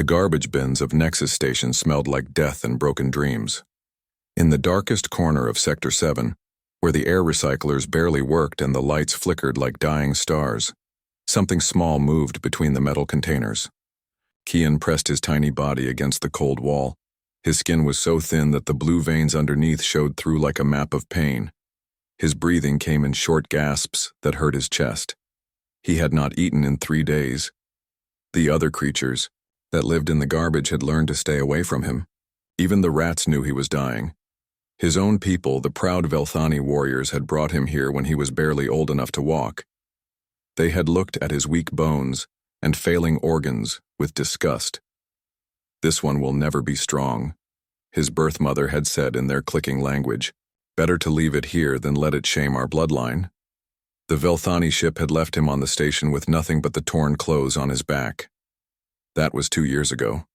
garbage bins of Nexus Station smelled like death and broken dreams. In the darkest corner of Sector 7, where the air recyclers barely worked and the lights flickered like dying stars, something small moved between the metal containers. Kian pressed his tiny body against the cold wall. His skin was so thin that the blue veins underneath showed through like a map of pain. His breathing came in short gasps that hurt his chest. He had not eaten in 3 days. The other creatures that lived in the garbage had learned to stay away from him. Even the rats knew he was dying. His own people, the proud Velthani warriors, had brought him here when he was barely old enough to walk. They had looked at his weak bones and failing organs with disgust. "This one will never be strong," his birth mother had said in their clicking language. "Better to leave it here than let it shame our bloodline." The Velthani ship had left him on the station with nothing but the torn clothes on his back. That was 2 years ago.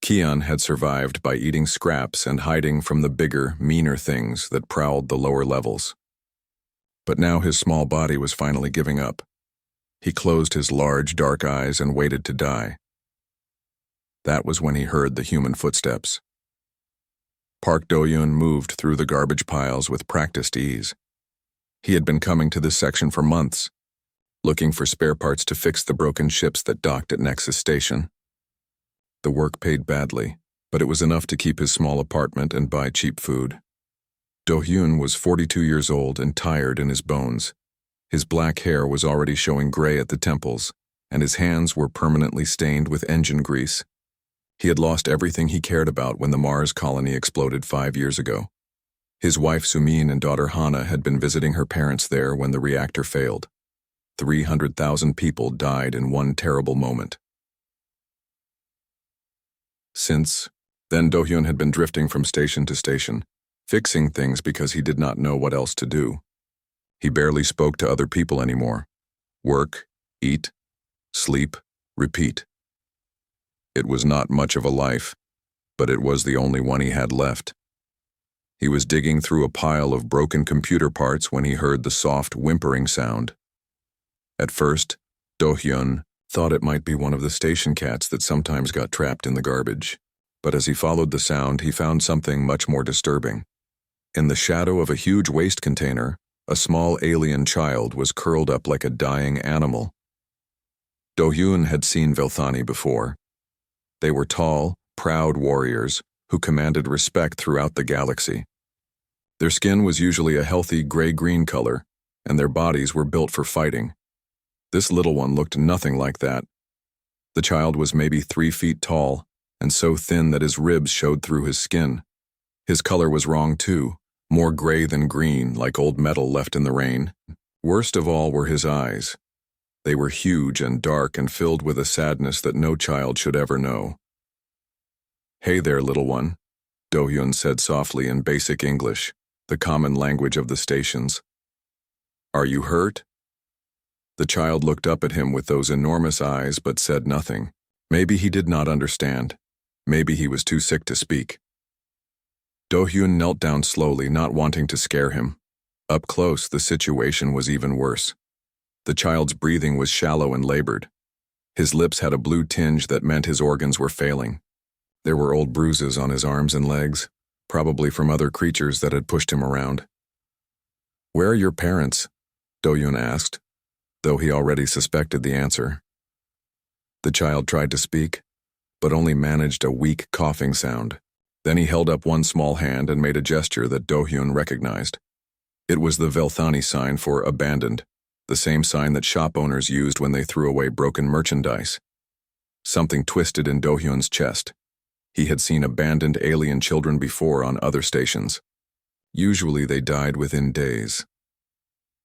Kian had survived by eating scraps and hiding from the bigger, meaner things that prowled the lower levels. But now his small body was finally giving up. He closed his large, dark eyes and waited to die. That was when he heard the human footsteps. Park Do-yoon moved through the garbage piles with practiced ease. He had been coming to this section for months, looking for spare parts to fix the broken ships that docked at Nexus Station. The work paid badly, but it was enough to keep his small apartment and buy cheap food. Do-hyun was 42 years old and tired in his bones. His black hair was already showing gray at the temples, and his hands were permanently stained with engine grease. He had lost everything he cared about when the Mars colony exploded 5 years ago. His wife Sumin and daughter Hana had been visiting her parents there when the reactor failed. 300,000 people died in one terrible moment. Since then, Do-hyun had been drifting from station to station, fixing things because he did not know what else to do. He barely spoke to other people anymore. Work, eat, sleep, repeat. It was not much of a life, but it was the only one he had left. He was digging through a pile of broken computer parts when he heard the soft whimpering sound. At first, Do-hyun thought it might be one of the station cats that sometimes got trapped in the garbage. But as he followed the sound, he found something much more disturbing. In the shadow of a huge waste container, a small alien child was curled up like a dying animal. Do-hyun had seen Velthani before. They were tall, proud warriors who commanded respect throughout the galaxy. Their skin was usually a healthy gray-green color, and their bodies were built for fighting. This little one looked nothing like that. The child was maybe 3 feet tall, and so thin that his ribs showed through his skin. His color was wrong too, more gray than green, like old metal left in the rain. Worst of all were his eyes. They were huge and dark and filled with a sadness that no child should ever know. "Hey there, little one," Do-hyun said softly in basic English, the common language of the stations. "Are you hurt?" The child looked up at him with those enormous eyes but said nothing. Maybe he did not understand. Maybe he was too sick to speak. Do-hyun knelt down slowly, not wanting to scare him. Up close, the situation was even worse. The child's breathing was shallow and labored. His lips had a blue tinge that meant his organs were failing. There were old bruises on his arms and legs, probably from other creatures that had pushed him around. "Where are your parents?" Do-hyun asked, though he already suspected the answer. The child tried to speak, but only managed a weak coughing sound. Then he held up one small hand and made a gesture that Do-hyun recognized. It was the Velthani sign for abandoned, the same sign that shop owners used when they threw away broken merchandise. Something twisted in Do-hyun's chest. He had seen abandoned alien children before on other stations. Usually they died within days.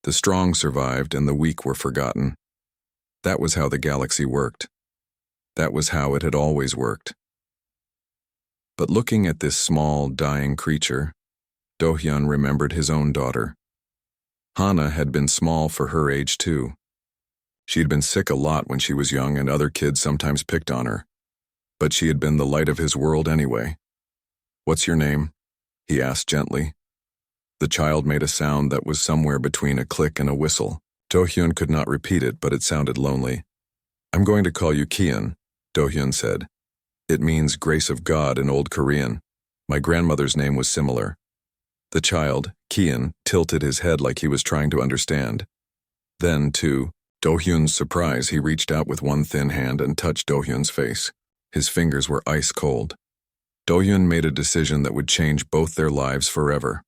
The strong survived and the weak were forgotten. That was how the galaxy worked. That was how it had always worked. But looking at this small, dying creature, Do-hyun remembered his own daughter. Hana had been small for her age too. She had been sick a lot when she was young and other kids sometimes picked on her. But she had been the light of his world anyway. "What's your name?" he asked gently. The child made a sound that was somewhere between a click and a whistle. Do-hyun could not repeat it, but it sounded lonely. "I'm going to call you Kian," Do-hyun said. It means grace of God in Old Korean. My grandmother's name was similar. The child, Kian, tilted his head like he was trying to understand. Then, to Do-hyun's surprise, he reached out with one thin hand and touched Do-hyun's face. His fingers were ice cold. Do-hyun made a decision that would change both their lives forever.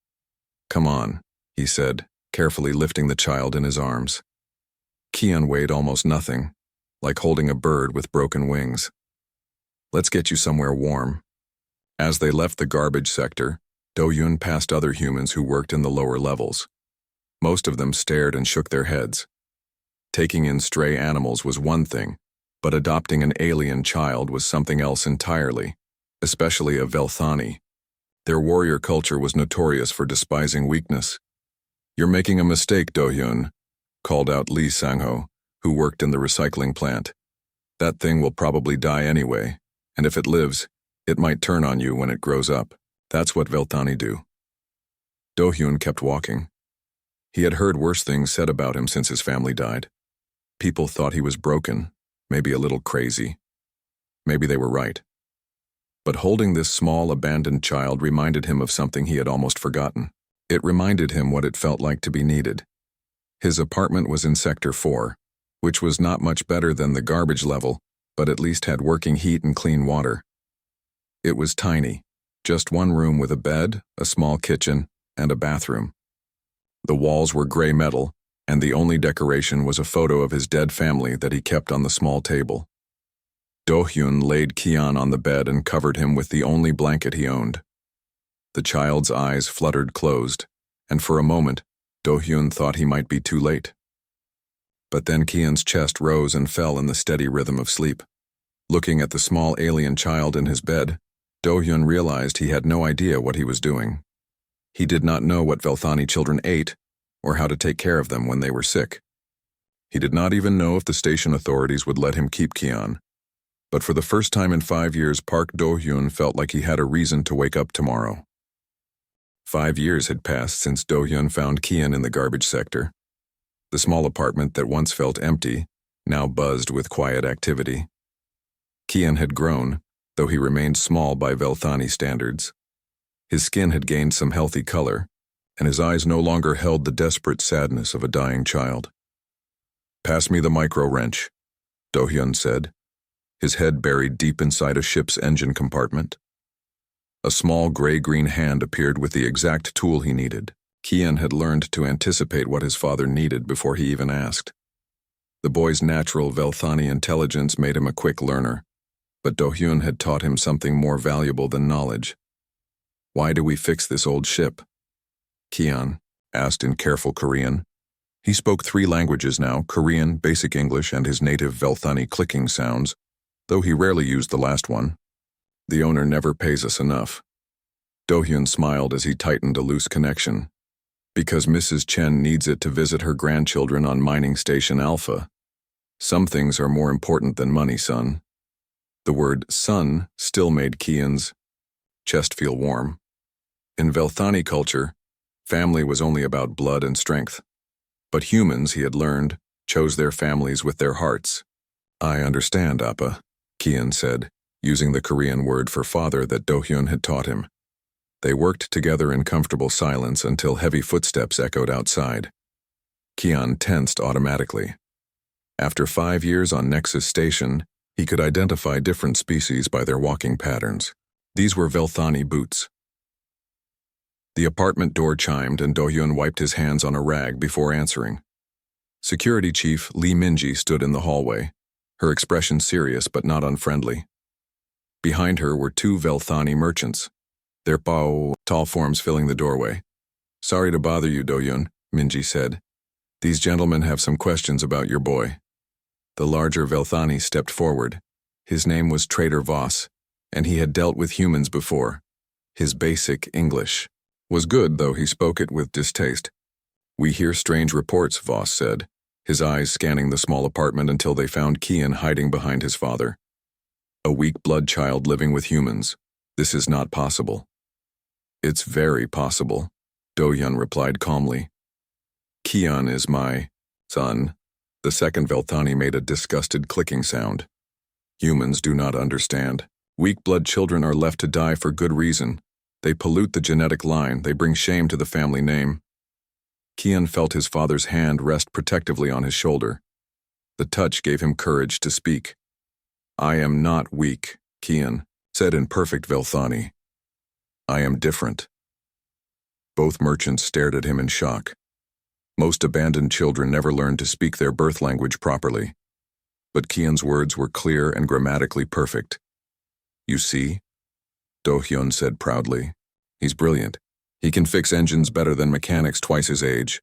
"Come on," he said, carefully lifting the child in his arms. Kian weighed almost nothing, like holding a bird with broken wings. "Let's get you somewhere warm." As they left the garbage sector, Do-hyun passed other humans who worked in the lower levels. Most of them stared and shook their heads. Taking in stray animals was one thing, but adopting an alien child was something else entirely, especially a Velthani. Their warrior culture was notorious for despising weakness. "You're making a mistake, Do-hyun," called out Lee Sang-ho, who worked in the recycling plant. "That thing will probably die anyway, and if it lives, it might turn on you when it grows up. That's what Velthani do." Do-hyun kept walking. He had heard worse things said about him since his family died. People thought he was broken, maybe a little crazy. Maybe they were right. But holding this small, abandoned child reminded him of something he had almost forgotten. It reminded him what it felt like to be needed. His apartment was in Sector 4, which was not much better than the garbage level, but at least had working heat and clean water. It was tiny, just one room with a bed, a small kitchen, and a bathroom. The walls were gray metal, and the only decoration was a photo of his dead family that he kept on the small table. Do-hyun laid Kian on the bed and covered him with the only blanket he owned. The child's eyes fluttered closed, and for a moment, Do-hyun thought he might be too late. But then Kian's chest rose and fell in the steady rhythm of sleep. Looking at the small alien child in his bed, Do-hyun realized he had no idea what he was doing. He did not know what Velthani children ate, or how to take care of them when they were sick. He did not even know if the station authorities would let him keep Kian. But for the first time in 5 years, Park Do-hyun felt like he had a reason to wake up tomorrow. 5 years had passed since Do-hyun found Kian in the garbage sector. The small apartment that once felt empty now buzzed with quiet activity. Kian had grown, though he remained small by Velthani standards. His skin had gained some healthy color, and his eyes no longer held the desperate sadness of a dying child. "Pass me the micro-wrench," Do-hyun said, his head buried deep inside a ship's engine compartment. A small gray-green hand appeared with the exact tool he needed. Kian had learned to anticipate what his father needed before he even asked. The boy's natural Velthani intelligence made him a quick learner, but Do-hyun had taught him something more valuable than knowledge. "Why do we fix this old ship?" Kian asked in careful Korean. He spoke 3 languages now, Korean, Basic English, and his native Velthani clicking sounds, though he rarely used the last one. "The owner never pays us enough." Do-hyun smiled as he tightened a loose connection. "Because Mrs. Chen needs it to visit her grandchildren on Mining Station Alpha. Some things are more important than money, son." The word son still made Kian's chest feel warm. In Velthani culture, family was only about blood and strength. But humans, he had learned, chose their families with their hearts. "I understand, Appa," Kian said, using the Korean word for father that Do-hyun had taught him. They worked together in comfortable silence until heavy footsteps echoed outside. Kian tensed automatically. After 5 years on Nexus Station, he could identify different species by their walking patterns. These were Velthani boots. The apartment door chimed and Do-hyun wiped his hands on a rag before answering. Security Chief Lee Minji stood in the hallway, her expression serious but not unfriendly. Behind her were 2 Velthani merchants, their tall forms filling the doorway. "Sorry to bother you, Do-hyun," Minji said. "These gentlemen have some questions about your boy." The larger Velthani stepped forward. His name was Trader Voss, and he had dealt with humans before. His basic English was good, though he spoke it with distaste. "We hear strange reports," Voss said, his eyes scanning the small apartment until they found Kian hiding behind his father. "A weak blood child living with humans. This is not possible." "It's very possible," Do-hyun replied calmly. "Kian is my son." The second Velthani made a disgusted clicking sound. "Humans do not understand. Weak-blood children are left to die for good reason. They pollute the genetic line, they bring shame to the family name. Kian felt his father's hand rest protectively on his shoulder. The touch gave him courage to speak. "I am not weak," Kian said in perfect Velthani. "I am different." Both merchants stared at him in shock. Most abandoned children never learn to speak their birth language properly. But Kian's words were clear and grammatically perfect. "You see?" Do-hyun said proudly. "He's brilliant. He can fix engines better than mechanics twice his age.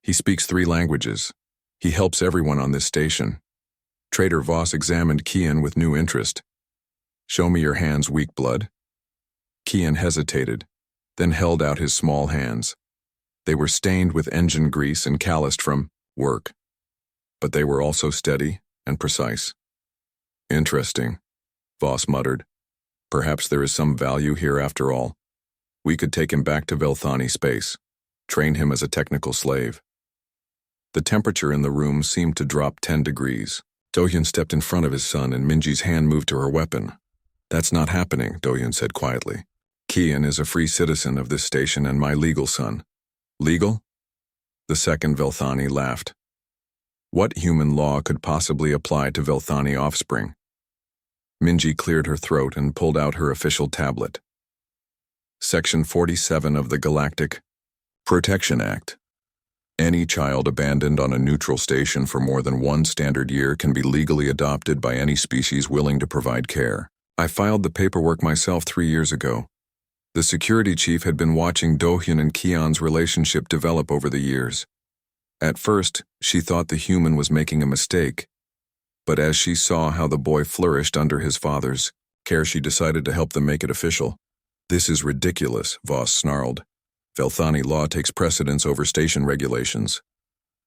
He speaks 3 languages. He helps everyone on this station." Trader Voss examined Kian with new interest. "Show me your hands, weak blood." Kian hesitated, then held out his small hands. They were stained with engine grease and calloused from work. But they were also steady and precise. "Interesting," Voss muttered. "Perhaps there is some value here after all. We could take him back to Velthani space, train him as a technical slave." The temperature in the room seemed to drop 10 degrees. Do-hyun stepped in front of his son and Minji's hand moved to her weapon. "That's not happening," Do-hyun said quietly. "Kian is a free citizen of this station and my legal son." "Legal?" The second Velthani laughed. What human law could possibly apply to Velthani offspring? Minji cleared her throat and pulled out her official tablet. Section 47 of the Galactic Protection Act. Any child abandoned on a neutral station for more than 1 standard year can be legally adopted by any species willing to provide care. I filed the paperwork myself 3 years ago. The security chief had been watching Do-hyun and Kian's relationship develop over the years. At first, she thought the human was making a mistake, but as she saw how the boy flourished under his father's care, she decided to help them make it official. "This is ridiculous," Voss snarled. "Velthani law takes precedence over station regulations."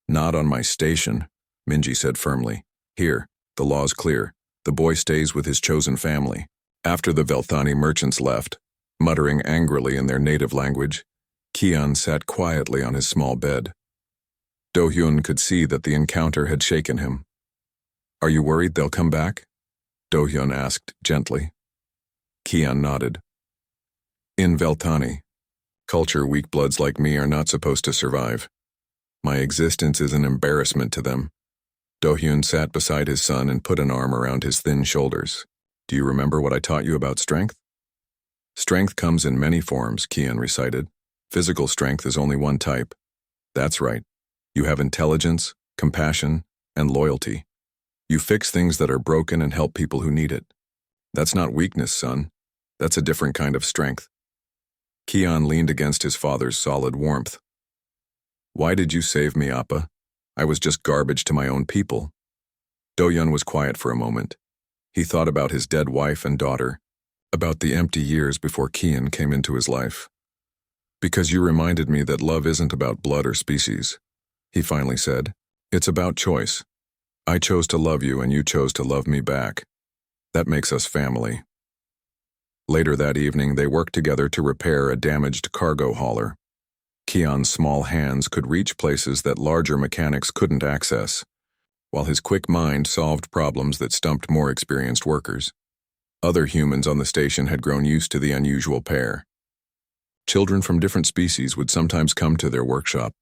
"Not on my station," Minji said firmly. "Here, the law's clear. The boy stays with his chosen family." After the Velthani merchants left, muttering angrily in their native language, Kian sat quietly on his small bed. Do-hyun could see that the encounter had shaken him. "Are you worried they'll come back?" Do-hyun asked gently. Kian nodded. "In Velthani, culture weak bloods like me are not supposed to survive. My existence is an embarrassment to them." Do-hyun sat beside his son and put an arm around his thin shoulders. "Do you remember what I taught you about strength?" "Strength comes in many forms," Kian recited. "Physical strength is only one type." "That's right. You have intelligence, compassion, and loyalty. You fix things that are broken and help people who need it. That's not weakness, son. That's a different kind of strength." Kian leaned against his father's solid warmth. "Why did you save me, Appa? I was just garbage to my own people." Do-hyun was quiet for a moment. He thought about his dead wife and daughter, about the empty years before Kian came into his life. "Because you reminded me that love isn't about blood or species," he finally said. "It's about choice. I chose to love you and you chose to love me back. That makes us family." Later that evening, they worked together to repair a damaged cargo hauler. Kian's small hands could reach places that larger mechanics couldn't access, while his quick mind solved problems that stumped more experienced workers. Other humans on the station had grown used to the unusual pair. Children from different species would sometimes come to their workshop,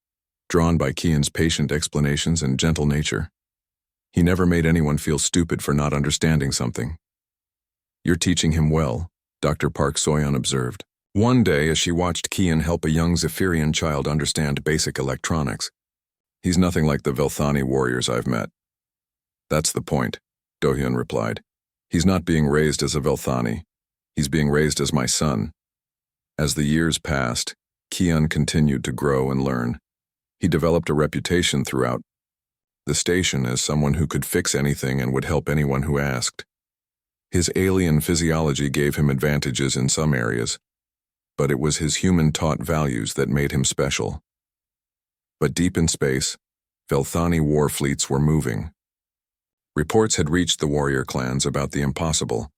drawn by Kian's patient explanations and gentle nature. He never made anyone feel stupid for not understanding something. "You're teaching him well," Dr. Park Soyeon observed. One day, as she watched Kian help a young Zephyrian child understand basic electronics. "He's nothing like the Velthani warriors I've met." "That's the point," Do-hyun replied. "He's not being raised as a Velthani. He's being raised as my son." As the years passed, Kian continued to grow and learn. He developed a reputation throughout the station as someone who could fix anything and would help anyone who asked. His alien physiology gave him advantages in some areas, but it was his human-taught values that made him special. But deep in space, Velthani war fleets were moving. Reports had reached the warrior clans about the impossible.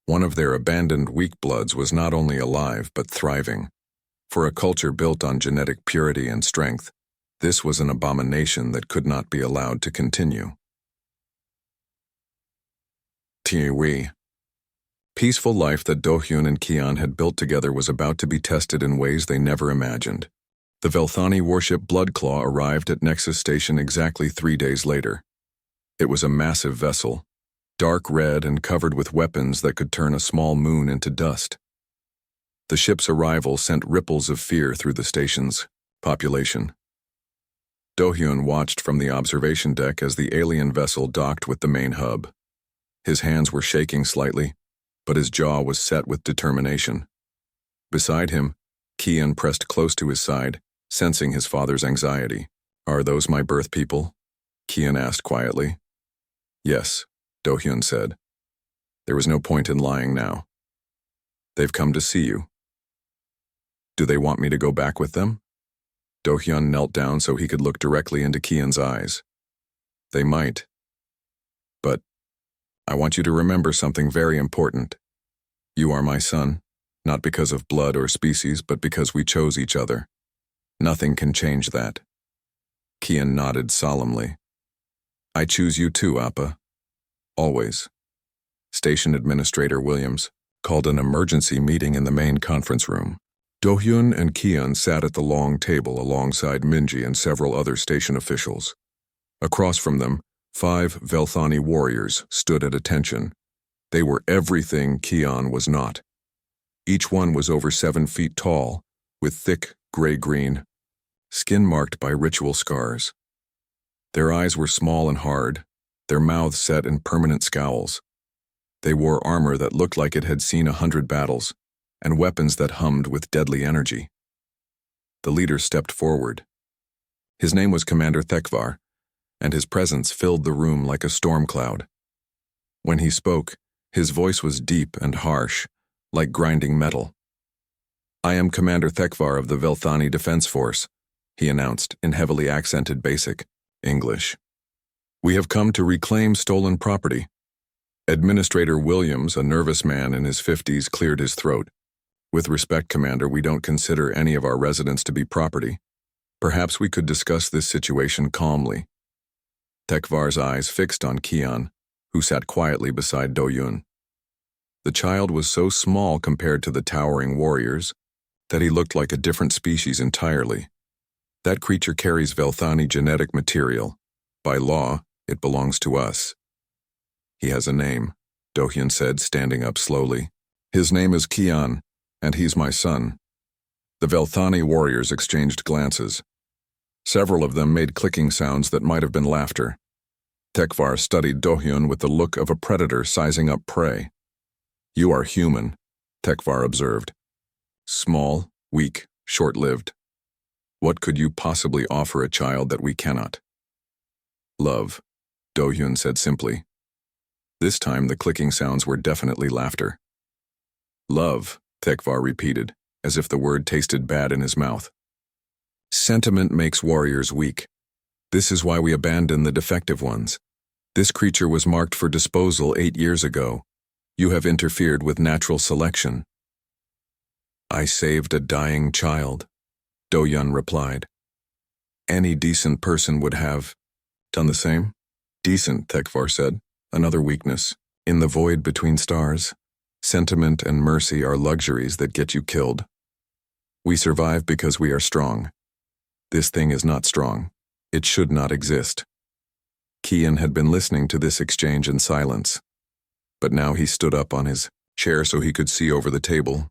One of their abandoned weak bloods was not only alive but thriving. For a culture built on genetic purity and strength, this was an abomination that could not be allowed to continue. Tiwi. Peaceful life that Do-hyun and Kian had built together was about to be tested in ways they never imagined. The Velthani warship Bloodclaw arrived at Nexus Station exactly 3 days later. It was a massive vessel, dark red and covered with weapons that could turn a small moon into dust. The ship's arrival sent ripples of fear through the station's population. Do-hyun watched from the observation deck as the alien vessel docked with the main hub. His hands were shaking slightly, but his jaw was set with determination. Beside him, Kian pressed close to his side, sensing his father's anxiety. "Are those my birth people?" Kian asked quietly. "Yes," Do-hyun said. There was no point in lying now. "They've come to see you." "Do they want me to go back with them?" Do-hyun knelt down so he could look directly into Kian's eyes. "They might. But I want you to remember something very important. You are my son, not because of blood or species, but because we chose each other. Nothing can change that." Kian nodded solemnly. "I choose you too, Appa. Always." Station Administrator Williams called an emergency meeting in the main conference room. Do-hyun and Kian sat at the long table alongside Minji and several other station officials. Across from them, 5 Velthani warriors stood at attention. They were everything Kian was not. Each one was over 7 feet tall, with thick, gray-green skin marked by ritual scars. Their eyes were small and hard, their mouths set in permanent scowls. They wore armor that looked like it had seen 100 battles, and weapons that hummed with deadly energy. The leader stepped forward. His name was Commander Thekvar, and his presence filled the room like a storm cloud. When he spoke, his voice was deep and harsh, like grinding metal. "I am Commander Thekvar of the Velthani Defense Force," he announced in heavily accented basic English. "We have come to reclaim stolen property." Administrator Williams, a nervous man in his 50s, cleared his throat. "With respect, Commander, we don't consider any of our residents to be property. Perhaps we could discuss this situation calmly." Tekvar's eyes fixed on Kian, who sat quietly beside Do-hyun. The child was so small compared to the towering warriors that he looked like a different species entirely. "That creature carries Velthani genetic material. By law, it belongs to us." "He has a name," Do-hyun said, standing up slowly. "His name is Kian, and he's my son." The Velthani warriors exchanged glances. Several of them made clicking sounds that might have been laughter. Tekvar studied Do-hyun with the look of a predator sizing up prey. "You are human," Tekvar observed. "Small, weak, short-lived. What could you possibly offer a child that we cannot?" "Love," Do-hyun said simply. This time the clicking sounds were definitely laughter. "Love," Tekvar repeated, as if the word tasted bad in his mouth. "Sentiment makes warriors weak. This is why we abandon the defective ones. This creature was marked for disposal 8 years ago. You have interfered with natural selection." "I saved a dying child," Do-hyun replied. "Any decent person would have done the same." "Decent," Tekvar said. "Another weakness. In the void between stars, sentiment and mercy are luxuries that get you killed. We survive because we are strong. This thing is not strong. It should not exist." Kian had been listening to this exchange in silence, but now he stood up on his chair so he could see over the table.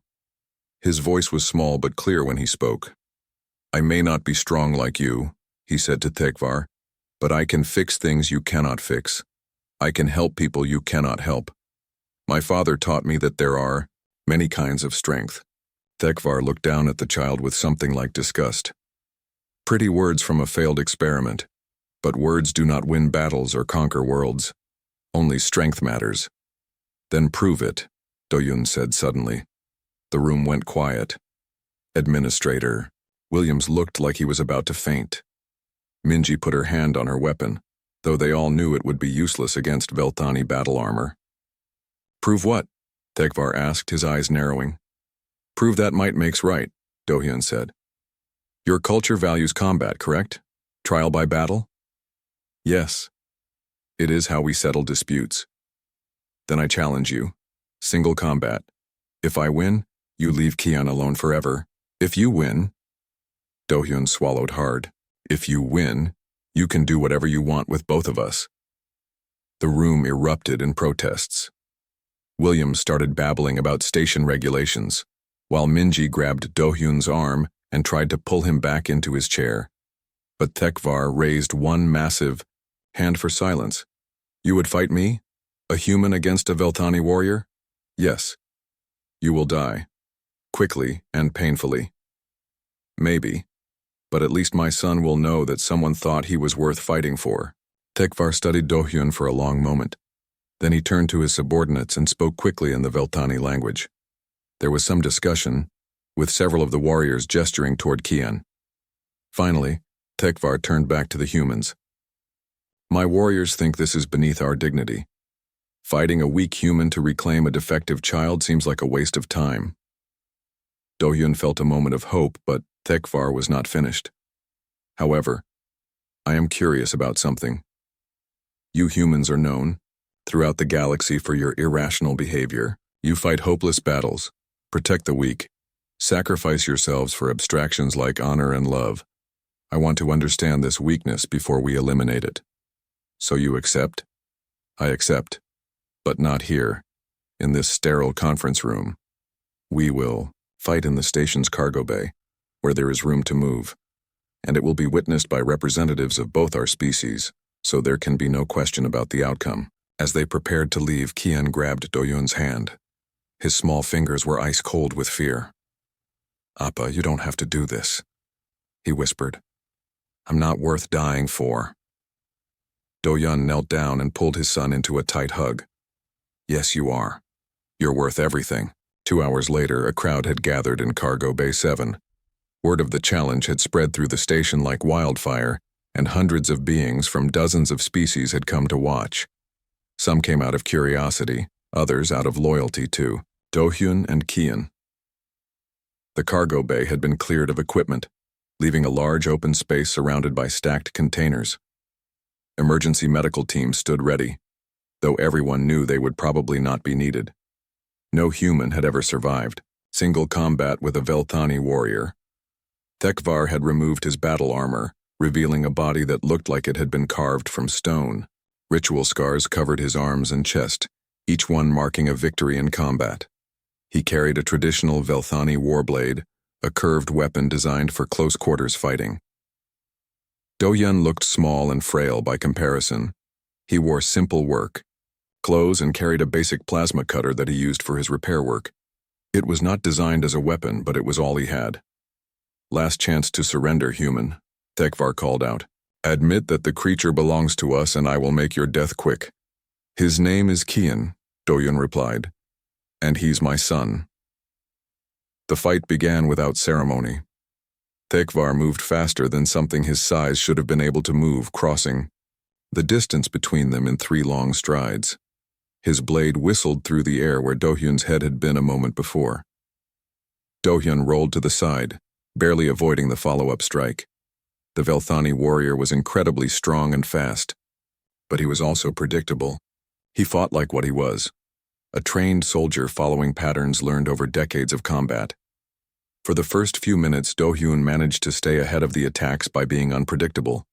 His voice was small but clear when he spoke. "I may not be strong like you," he said to Tekvar, "but I can fix things you cannot fix. I can help people you cannot help. My father taught me that there are many kinds of strength." Tekvar looked down at the child with something like disgust. "Pretty words from a failed experiment, but words do not win battles or conquer worlds. Only strength matters." "Then prove it," Do-hyun said suddenly. The room went quiet. Administrator Williams looked like he was about to faint. Minji put her hand on her weapon, though they all knew it would be useless against Velthani battle armor. "Prove what?" Tekvar asked, his eyes narrowing. "Prove that might makes right," Do-hyun said. "Your culture values combat, correct? Trial by battle?" "Yes. It is how we settle disputes." "Then I challenge you. Single combat. If I win, you leave Kian alone forever. If you win, Do-hyun swallowed hard. If you win, you can do whatever you want with both of us. The room erupted in protests. William started babbling about station regulations, while Minji grabbed Do-hyun's arm and tried to pull him back into his chair. But Tekvar raised one massive hand for silence. You would fight me? A human against a Veltani warrior? Yes. You will die. Quickly and painfully. Maybe. But at least my son will know that someone thought he was worth fighting for. Tekvar studied Do-hyun for a long moment. Then he turned to his subordinates and spoke quickly in the Veltani language. There was some discussion, with several of the warriors gesturing toward Kian. Finally, Tekvar turned back to the humans. My warriors think this is beneath our dignity. Fighting a weak human to reclaim a defective child seems like a waste of time. Do-hyun felt a moment of hope, but Tekvar was not finished. However, I am curious about something. You humans are known, throughout the galaxy, for your irrational behavior. You fight hopeless battles, protect the weak, sacrifice yourselves for abstractions like honor and love. I want to understand this weakness before we eliminate it. So you accept? I accept. But not here, in this sterile conference room. We will fight in the station's cargo bay, where there is room to move, and it will be witnessed by representatives of both our species, so there can be no question about the outcome. As they prepared to leave, Kian grabbed Do-hyun's hand. His small fingers were ice-cold with fear. Appa, you don't have to do this, he whispered. I'm not worth dying for. Do-hyun knelt down and pulled his son into a tight hug. Yes, you are. You're worth everything. 2 hours later, a crowd had gathered in Cargo Bay 7. Word of the challenge had spread through the station like wildfire, and hundreds of beings from dozens of species had come to watch. Some came out of curiosity, others out of loyalty to Do-hyun and Kian. The cargo bay had been cleared of equipment, leaving a large open space surrounded by stacked containers. Emergency medical teams stood ready, though everyone knew they would probably not be needed. No human had ever survived. Single combat with a Veltani warrior. Tekvar had removed his battle armor, revealing a body that looked like it had been carved from stone. Ritual scars covered his arms and chest, each one marking a victory in combat. He carried a traditional Veltani warblade, a curved weapon designed for close-quarters fighting. Do-hyun looked small and frail by comparison. He wore simple work clothes and carried a basic plasma cutter that he used for his repair work. It was not designed as a weapon, but it was all he had. Last chance to surrender, human, Tekvar called out. Admit that the creature belongs to us and I will make your death quick. His name is Kian, Do-hyun replied, and he's my son. The fight began without ceremony. Tekvar moved faster than something his size should have been able to move, crossing the distance between them in 3 long strides. His blade whistled through the air where Do-hyun's head had been a moment before. Do-hyun rolled to the side, barely avoiding the follow-up strike. The Veltani warrior was incredibly strong and fast, but he was also predictable. He fought like what he was, a trained soldier following patterns learned over decades of combat. For the first few minutes, Do-hyun managed to stay ahead of the attacks by being unpredictable.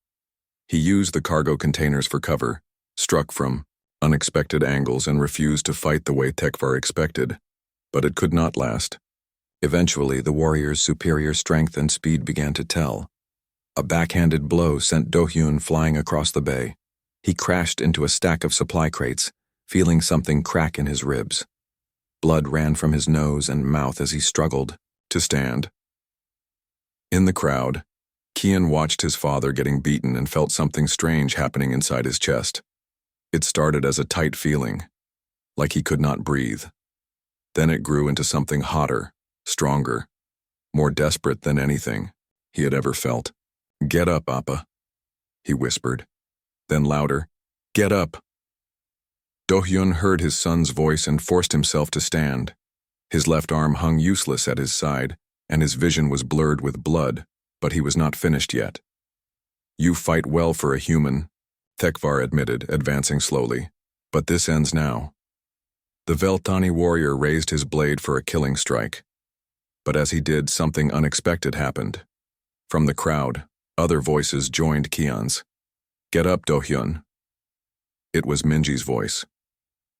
He used the cargo containers for cover, struck from unexpected angles, and refused to fight the way Tekvar expected. But it could not last. Eventually, the warrior's superior strength and speed began to tell. A backhanded blow sent Do-hyun flying across the bay. He crashed into a stack of supply crates, feeling something crack in his ribs. Blood ran from his nose and mouth as he struggled to stand. In the crowd, Kian watched his father getting beaten and felt something strange happening inside his chest. It started as a tight feeling, like he could not breathe. Then it grew into something hotter, stronger, more desperate than anything he had ever felt. Get up, Appa, he whispered. Then louder, get up. Do-hyun heard his son's voice and forced himself to stand. His left arm hung useless at his side, and his vision was blurred with blood, but he was not finished yet. You fight well for a human, Tekvar admitted, advancing slowly. But this ends now. The Veltani warrior raised his blade for a killing strike. But as he did, something unexpected happened. From the crowd, other voices joined Kian's. "Get up, Do-hyun." It was Minji's voice.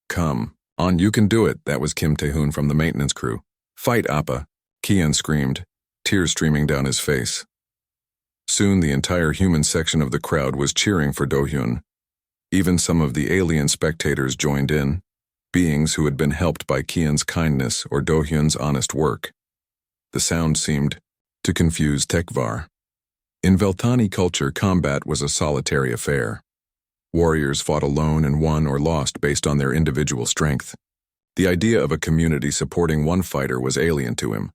"Come on, you can do it," that was Kim Tae-hoon from the maintenance crew. "Fight, Appa," Kian screamed, tears streaming down his face. Soon the entire human section of the crowd was cheering for Do-hyun. Even some of the alien spectators joined in, beings who had been helped by Kian's kindness or Do-hyun's honest work. The sound seemed to confuse Tekvar. In Veltani culture, combat was a solitary affair. Warriors fought alone and won or lost based on their individual strength. The idea of a community supporting one fighter was alien to him.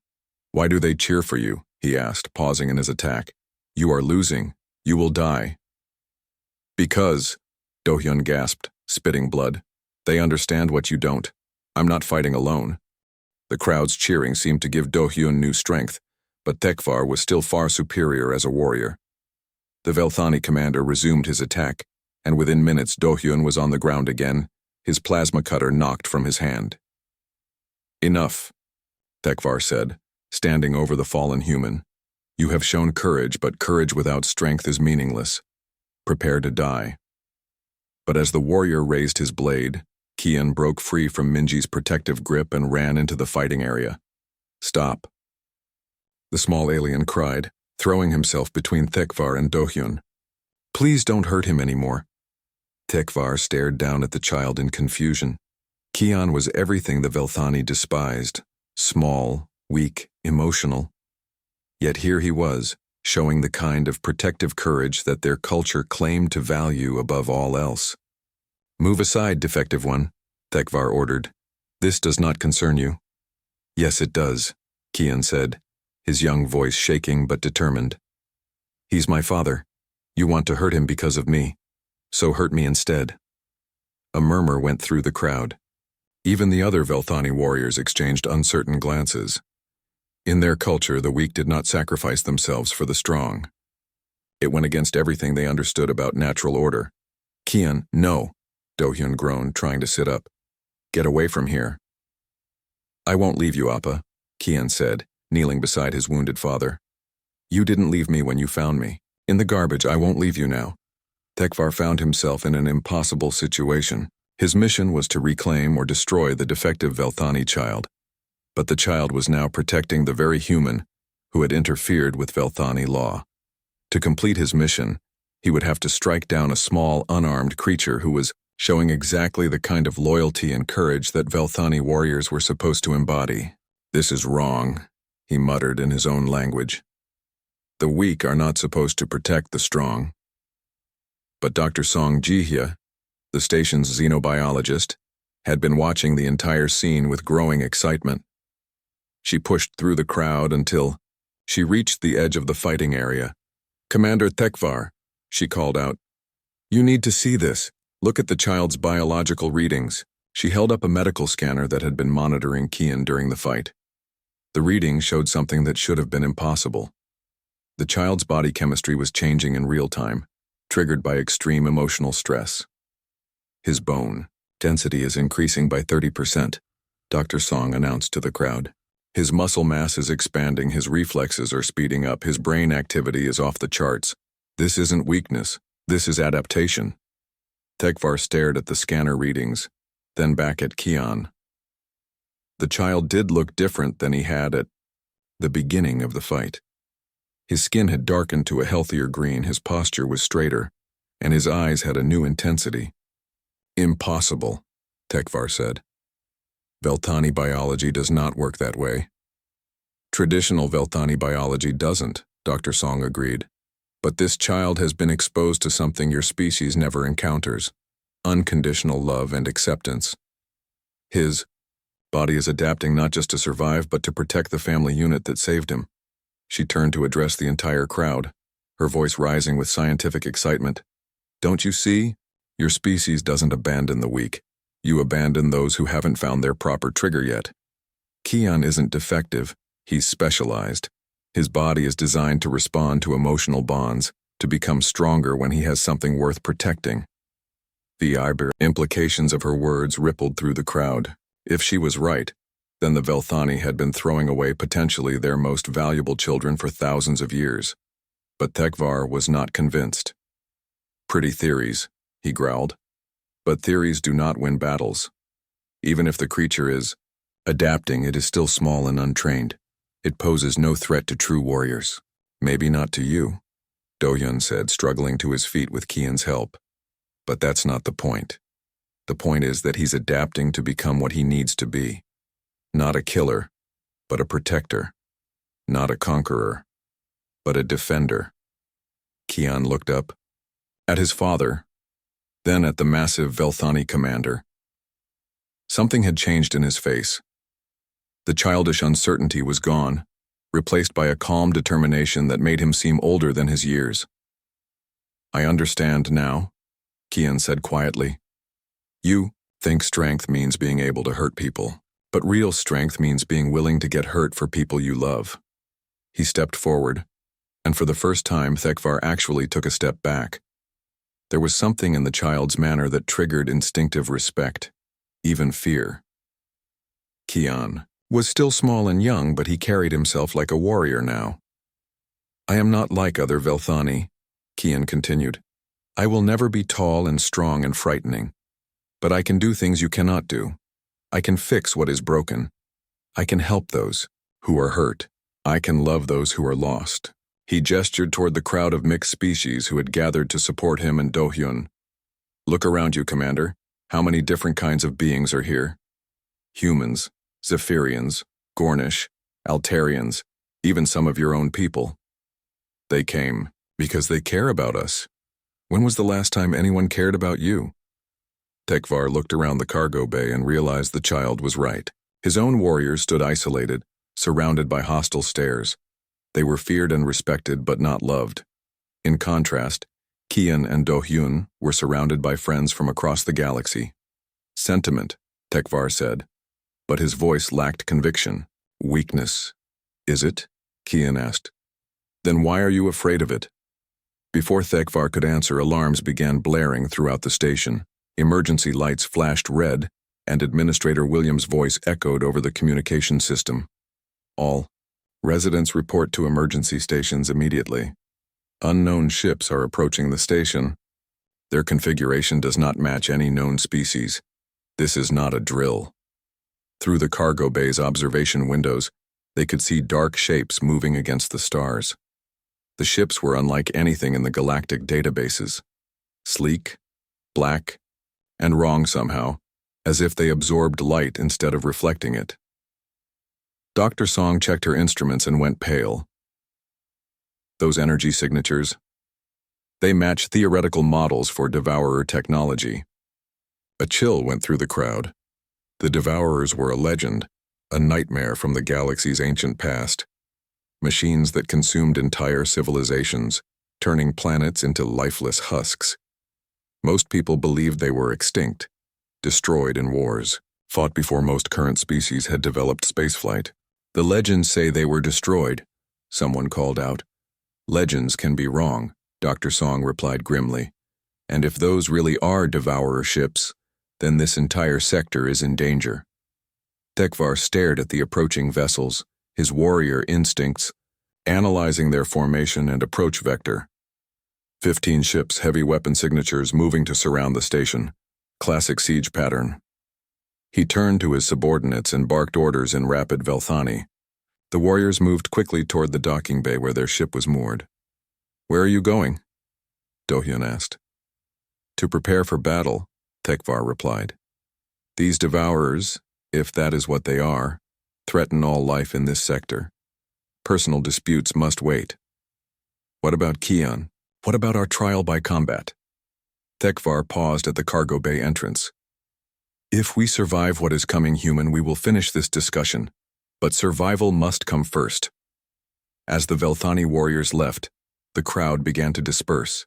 "Why do they cheer for you?" he asked, pausing in his attack. "You are losing. You will die." "Because," Do-hyun gasped, spitting blood, "they understand what you don't. I'm not fighting alone." The crowd's cheering seemed to give Do-hyun new strength, but Tekvar was still far superior as a warrior. The Velthani commander resumed his attack, and within minutes Do-hyun was on the ground again, his plasma cutter knocked from his hand. "Enough," Tekvar said, standing over the fallen human. "You have shown courage, but courage without strength is meaningless. Prepare to die." But as the warrior raised his blade, Kian broke free from Minji's protective grip and ran into the fighting area. "Stop," the small alien cried, throwing himself between Tekvar and Do-hyun. "Please don't hurt him anymore." Tekvar stared down at the child in confusion. Kian was everything the Velthani despised: small, weak, emotional. Yet here he was, showing the kind of protective courage that their culture claimed to value above all else. "Move aside, defective one," Tekvar ordered. "This does not concern you." "Yes, it does," Kian said, his young voice shaking but determined. "He's my father. You want to hurt him because of me. So hurt me instead." A murmur went through the crowd. Even the other Velthani warriors exchanged uncertain glances. In their culture, the weak did not sacrifice themselves for the strong. It went against everything they understood about natural order. "Kian, no," Do-hyun groaned, trying to sit up. "Get away from here." "I won't leave you, Appa," Kian said, kneeling beside his wounded father. "You didn't leave me when you found me. In the garbage, I won't leave you now." Tekvar found himself in an impossible situation. His mission was to reclaim or destroy the defective Velthani child. But the child was now protecting the very human who had interfered with Velthani law. To complete his mission, he would have to strike down a small, unarmed creature who was showing exactly the kind of loyalty and courage that Velthani warriors were supposed to embody. "This is wrong," he muttered in his own language. "The weak are not supposed to protect the strong." But Dr. Song Ji-hye, the station's xenobiologist, had been watching the entire scene with growing excitement. She pushed through the crowd until she reached the edge of the fighting area. "Commander Tekvar," she called out, "you need to see this. Look at the child's biological readings." She held up a medical scanner that had been monitoring Kian during the fight. The reading showed something that should have been impossible. The child's body chemistry was changing in real time, triggered by extreme emotional stress. "His bone density is increasing by 30%, Dr. Song announced to the crowd. "His muscle mass is expanding, his reflexes are speeding up, his brain activity is off the charts. This isn't weakness, this is adaptation." Tekvar stared at the scanner readings, then back at Kian. The child did look different than he had at the beginning of the fight. His skin had darkened to a healthier green, his posture was straighter, and his eyes had a new intensity. "Impossible," Tekvar said. "Veltani biology does not work that way." "Traditional Veltani biology doesn't," Dr. Song agreed. "But this child has been exposed to something your species never encounters: unconditional love and acceptance. His body is adapting not just to survive, but to protect the family unit that saved him." She turned to address the entire crowd, her voice rising with scientific excitement. "Don't you see? Your species doesn't abandon the weak. You abandon those who haven't found their proper trigger yet. Kian isn't defective, he's specialized. His body is designed to respond to emotional bonds, to become stronger when he has something worth protecting." The implications of her words rippled through the crowd. If she was right, then the Velthani had been throwing away potentially their most valuable children for thousands of years. But Thekvar was not convinced. "Pretty theories," he growled. "But theories do not win battles. Even if the creature is adapting, it is still small and untrained. It poses no threat to true warriors." "Maybe not to you," Do-hyun said, struggling to his feet with Kian's help. "But that's not the point. The point is that he's adapting to become what he needs to be. Not a killer, but a protector. Not a conqueror, but a defender." Kian looked up, at his father, then at the massive Velthani commander. Something had changed in his face. The childish uncertainty was gone, replaced by a calm determination that made him seem older than his years. "I understand now," Kian said quietly. "You think strength means being able to hurt people, but real strength means being willing to get hurt for people you love." He stepped forward, and for the first time Thekvar actually took a step back. There was something in the child's manner that triggered instinctive respect, even fear. Kian was still small and young, but he carried himself like a warrior now. "I am not like other Velthani," Kian continued. "I will never be tall and strong and frightening. But I can do things you cannot do. I can fix what is broken. I can help those who are hurt. I can love those who are lost." He gestured toward the crowd of mixed species who had gathered to support him and Do-hyun. "Look around you, Commander. How many different kinds of beings are here? Humans, Zephyrians, Gornish, Altarians, even some of your own people. They came because they care about us. When was the last time anyone cared about you?" Thekvar looked around the cargo bay and realized the child was right. His own warriors stood isolated, surrounded by hostile stares. They were feared and respected, but not loved. In contrast, Kian and Do-hyun were surrounded by friends from across the galaxy. "Sentiment," Thekvar said, but his voice lacked conviction. "Weakness, is it?" Kian asked. "Then why are you afraid of it?" Before Thekvar could answer, alarms began blaring throughout the station. Emergency lights flashed red, and Administrator Williams' voice echoed over the communication system. "All residents report to emergency stations immediately. Unknown ships are approaching the station. Their configuration does not match any known species. This is not a drill." Through the cargo bay's observation windows, they could see dark shapes moving against the stars. The ships were unlike anything in the galactic databases. Sleek, black, and wrong somehow, as if they absorbed light instead of reflecting it. Dr. Song checked her instruments and went pale. Those energy signatures, they matched theoretical models for Devourer technology. A chill went through the crowd. The Devourers were a legend, a nightmare from the galaxy's ancient past. Machines that consumed entire civilizations, turning planets into lifeless husks. Most people believed they were extinct, destroyed in wars, fought before most current species had developed spaceflight. "The legends say they were destroyed," someone called out. "Legends can be wrong," Dr. Song replied grimly. "And if those really are Devourer ships, then this entire sector is in danger." Thekvar stared at the approaching vessels, his warrior instincts, analyzing their formation and approach vector. 15 ships, heavy weapon signatures moving to surround the station. Classic siege pattern. He turned to his subordinates and barked orders in rapid Velthani. The warriors moved quickly toward the docking bay where their ship was moored. "Where are you going?" Do-hyun asked. "To prepare for battle," Thekvar replied. "These Devourers, if that is what they are, threaten all life in this sector. Personal disputes must wait." "What about Kian? What about our trial by combat?" Thekvar paused at the cargo bay entrance. "If we survive what is coming, human, we will finish this discussion. But survival must come first." As the Velthani warriors left, the crowd began to disperse.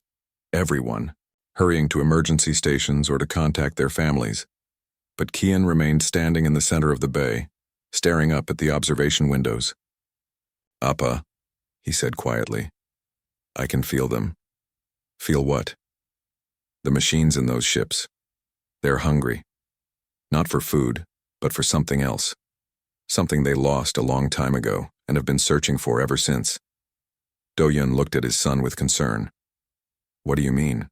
Everyone, hurrying to emergency stations or to contact their families. But Kian remained standing in the center of the bay, staring up at the observation windows. "Appa," he said quietly. "I can feel them." "Feel what?" "The machines in those ships. They're hungry. Not for food, but for something else. Something they lost a long time ago and have been searching for ever since. Do-hyun looked at his son with concern. What do you mean?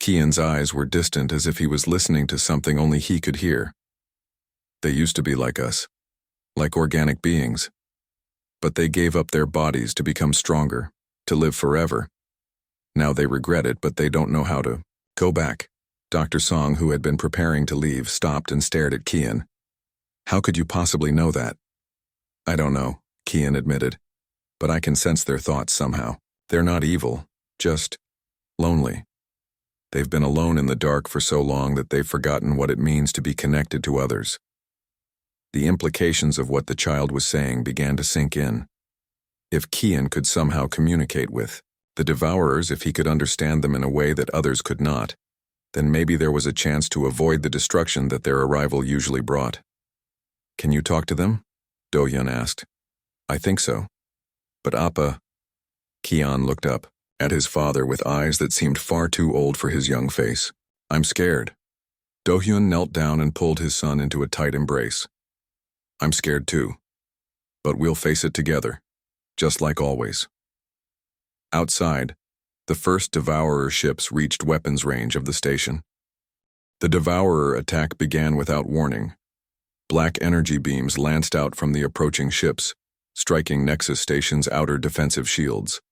Kian's eyes were distant as if he was listening to something only he could hear. They used to be like us, like organic beings. But they gave up their bodies to become stronger, to live forever. Now they regret it, but they don't know how to go back. Dr. Song, who had been preparing to leave, stopped and stared at Kian. How could you possibly know that? I don't know, Kian admitted, but I can sense their thoughts somehow. They're not evil, just lonely. They've been alone in the dark for so long that they've forgotten what it means to be connected to others. The implications of what the child was saying began to sink in. If Kian could somehow communicate with the Devourers, if he could understand them in a way that others could not, then maybe there was a chance to avoid the destruction that their arrival usually brought. Can you talk to them? Do-hyun asked. I think so. But Appa... Kian looked up at his father with eyes that seemed far too old for his young face. I'm scared. Do-hyun knelt down and pulled his son into a tight embrace. I'm scared too. But we'll face it together, just like always. Outside, the first Devourer ships reached weapons range of the station. The Devourer attack began without warning. Black energy beams lanced out from the approaching ships, striking Nexus Station's outer defensive shields.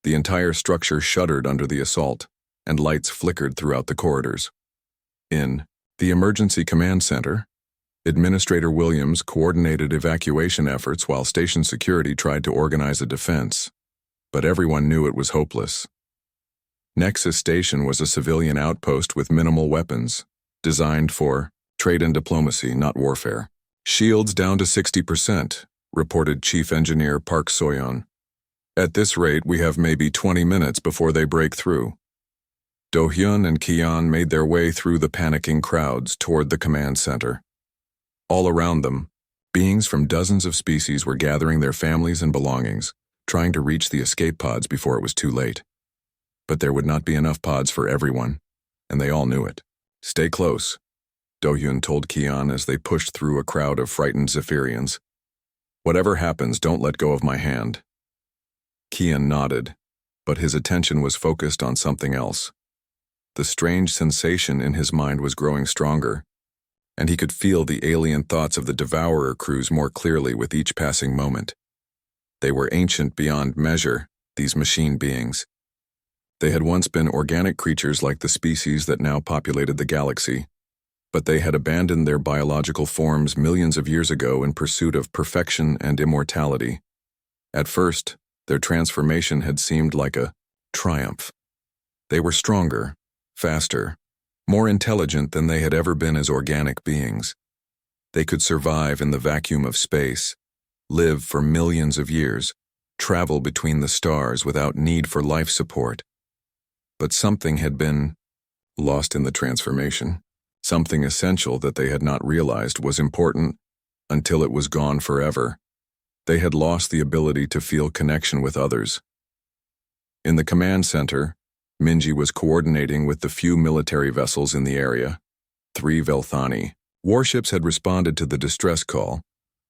The entire structure shuddered under the assault, and lights flickered throughout the corridors. In the Emergency Command Center, Administrator Williams coordinated evacuation efforts while station security tried to organize a defense, but everyone knew it was hopeless. Nexus Station was a civilian outpost with minimal weapons, designed for trade and diplomacy, not warfare. Shields down to 60%, reported Chief Engineer Park Soyeon. At this rate, we have maybe 20 minutes before they break through. Do-hyun and Kian made their way through the panicking crowds toward the command center. All around them, beings from dozens of species were gathering their families and belongings, trying to reach the escape pods before it was too late. But there would not be enough pods for everyone, and they all knew it. Stay close, Do-hyun told Kian as they pushed through a crowd of frightened Zephyrians. Whatever happens, don't let go of my hand. Kian nodded, but his attention was focused on something else. The strange sensation in his mind was growing stronger, and he could feel the alien thoughts of the Devourer crews more clearly with each passing moment. They were ancient beyond measure, these machine beings. They had once been organic creatures like the species that now populated the galaxy, but they had abandoned their biological forms millions of years ago in pursuit of perfection and immortality. At first, their transformation had seemed like a triumph. They were stronger, faster, more intelligent than they had ever been as organic beings. They could survive in the vacuum of space, live for millions of years, travel between the stars without need for life support. But something had been lost in the transformation, something essential that they had not realized was important until it was gone forever. They had lost the ability to feel connection with others. In the command center, Minji was coordinating with the few military vessels in the area. 3 Velthani warships had responded to the distress call,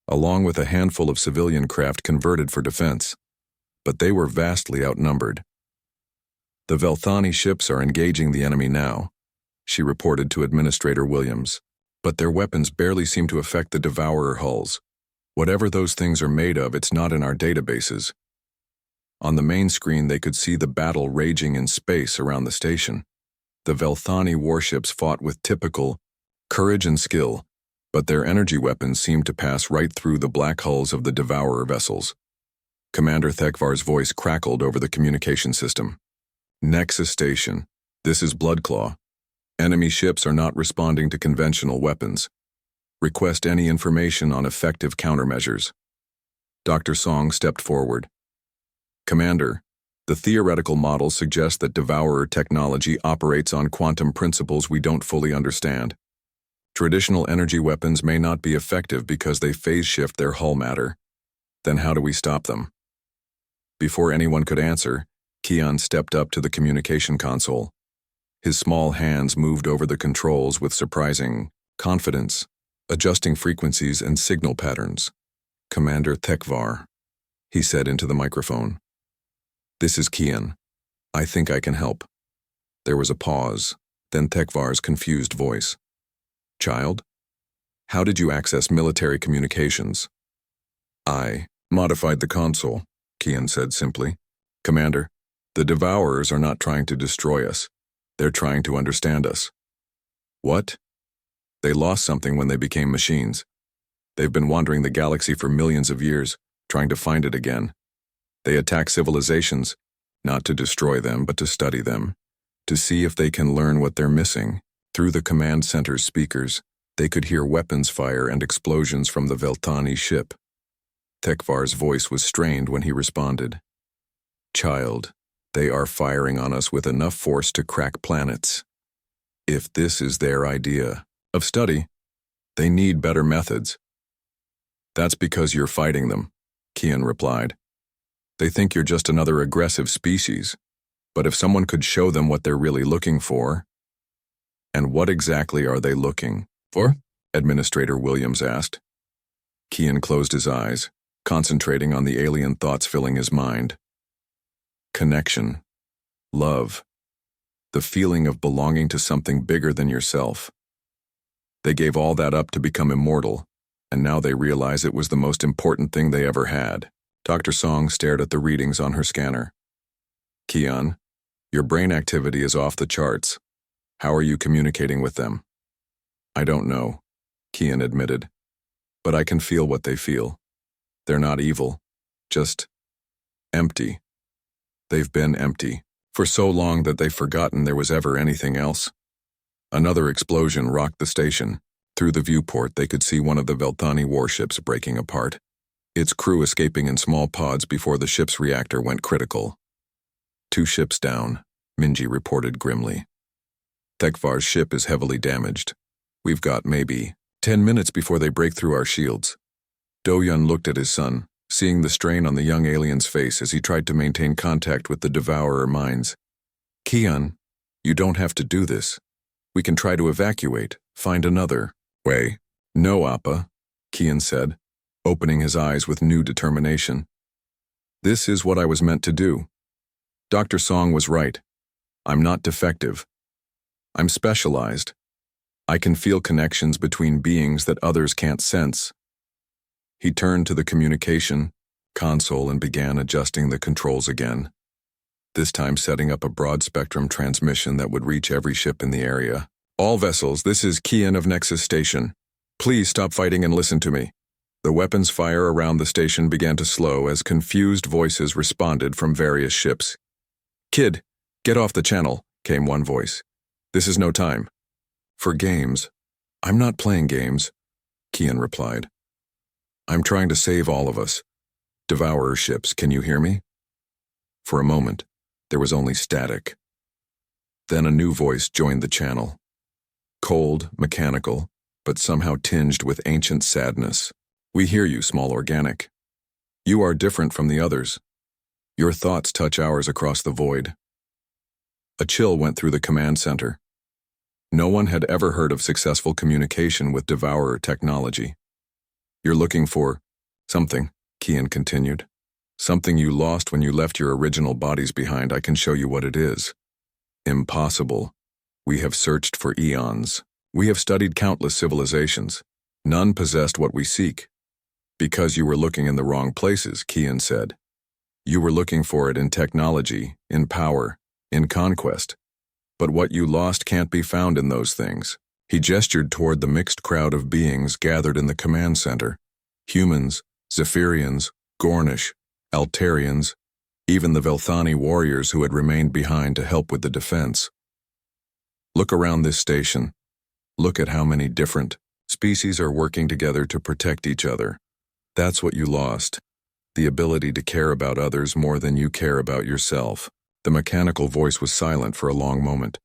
along with a handful of civilian craft converted for defense, but they were vastly outnumbered. The Velthani ships are engaging the enemy now, she reported to Administrator Williams, but their weapons barely seem to affect the Devourer hulls. Whatever those things are made of, it's not in our databases. On the main screen, they could see the battle raging in space around the station. The Velthani warships fought with typical courage and skill, but their energy weapons seemed to pass right through the black hulls of the Devourer vessels. Commander Thekvar's voice crackled over the communication system. Nexus Station, this is Bloodclaw. Enemy ships are not responding to conventional weapons. Request any information on effective countermeasures. Dr. Song stepped forward. Commander, the theoretical models suggest that Devourer technology operates on quantum principles we don't fully understand. Traditional energy weapons may not be effective because they phase shift their hull matter. Then how do we stop them? Before anyone could answer, Kian stepped up to the communication console. His small hands moved over the controls with surprising confidence, adjusting frequencies and signal patterns. Commander Thekvar, he said into the microphone. This is Kian. I think I can help. There was a pause, then Thekvar's confused voice. Child? How did you access military communications? I modified the console, Kian said simply. Commander, the Devourers are not trying to destroy us. They're trying to understand us. What? They lost something when they became machines. They've been wandering the galaxy for millions of years, trying to find it again. They attack civilizations, not to destroy them, but to study them, to see if they can learn what they're missing. Through the command center's speakers, they could hear weapons fire and explosions from the Veltani ship. Thekvar's voice was strained when he responded. Child, they are firing on us with enough force to crack planets. If this is their idea of study, they need better methods. That's because you're fighting them, Kian replied. They think you're just another aggressive species, but if someone could show them what they're really looking for. And what exactly are they looking for? Administrator Williams asked. Kian closed his eyes, concentrating on the alien thoughts filling his mind. Connection, love, the feeling of belonging to something bigger than yourself. They gave all that up to become immortal, and now they realize it was the most important thing they ever had. Dr. Song stared at the readings on her scanner. Kian, your brain activity is off the charts. How are you communicating with them? I don't know, Kian admitted, but I can feel what they feel. They're not evil, just empty. They've been empty for so long that they've forgotten there was ever anything else. Another explosion rocked the station. Through the viewport, they could see one of the Veltani warships breaking apart, its crew escaping in small pods before the ship's reactor went critical. 2 ships down, Minji reported grimly. Thekvar's ship is heavily damaged. We've got maybe 10 minutes before they break through our shields. Do-Yun looked at his son, seeing the strain on the young alien's face as he tried to maintain contact with the Devourer minds. Kian, you don't have to do this. We can try to evacuate, find another way. No, Appa, Kian said, opening his eyes with new determination. This is what I was meant to do. Dr. Song was right. I'm not defective. I'm specialized. I can feel connections between beings that others can't sense. He turned to the communication console and began adjusting the controls again, this time setting up a broad-spectrum transmission that would reach every ship in the area. All vessels, this is Kian of Nexus Station. Please stop fighting and listen to me. The weapons fire around the station began to slow as confused voices responded from various ships. Kid, get off the channel, came one voice. This is no time for games. I'm not playing games, Kian replied. I'm trying to save all of us. Devourer ships, can you hear me? For a moment, there was only static. Then a new voice joined the channel. Cold, mechanical, but somehow tinged with ancient sadness. We hear you, small organic. You are different from the others. Your thoughts touch ours across the void. A chill went through the command center. No one had ever heard of successful communication with Devourer technology. You're looking for something, Kian continued. Something you lost when you left your original bodies behind. I can show you what it is. Impossible. We have searched for eons. We have studied countless civilizations. None possessed what we seek. Because you were looking in the wrong places, Kian said. You were looking for it in technology, in power, in conquest. But what you lost can't be found in those things. He gestured toward the mixed crowd of beings gathered in the command center. Humans, Zephyrians, Gornish, Altarians, even the Velthani warriors who had remained behind to help with the defense. Look around this station. Look at how many different species are working together to protect each other. That's what you lost. The ability to care about others more than you care about yourself. The mechanical voice was silent for a long moment.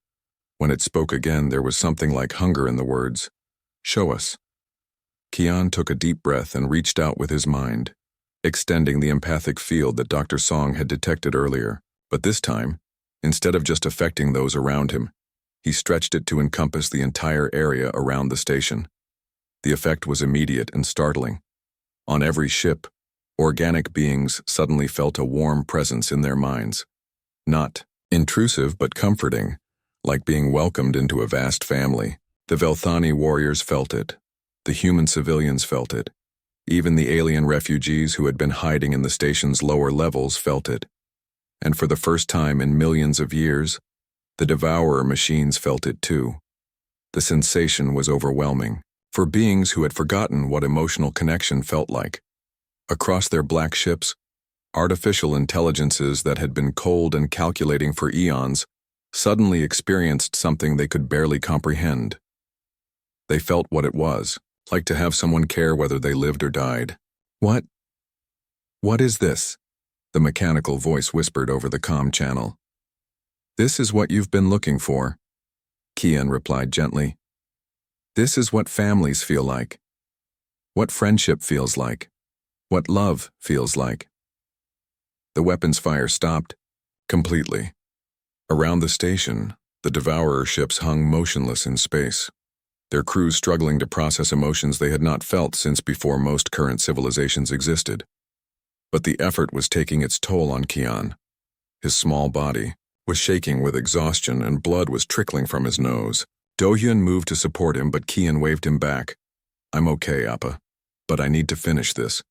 When it spoke again, there was something like hunger in the words. Show us. Kian took a deep breath and reached out with his mind, extending the empathic field that Dr. Song had detected earlier. But this time, instead of just affecting those around him, he stretched it to encompass the entire area around the station. The effect was immediate and startling. On every ship, organic beings suddenly felt a warm presence in their minds. Not intrusive but comforting, like being welcomed into a vast family. The Velthani warriors felt it. The human civilians felt it. Even the alien refugees who had been hiding in the station's lower levels felt it. And for the first time in millions of years, the Devourer machines felt it too. The sensation was overwhelming, for beings who had forgotten what emotional connection felt like. Across their black ships, artificial intelligences that had been cold and calculating for eons suddenly experienced something they could barely comprehend. They felt what it was, like to have someone care whether they lived or died. What is this? The mechanical voice whispered over the comm channel. This is what you've been looking for, Kian replied gently. This is what families feel like. What friendship feels like. What love feels like. The weapons fire stopped, completely. Around the station, the Devourer ships hung motionless in space, their crews struggling to process emotions they had not felt since before most current civilizations existed. But the effort was taking its toll on Kian. His small body was shaking with exhaustion and blood was trickling from his nose. Do-hyun moved to support him, but Kian waved him back. I'm okay, Appa, but I need to finish this.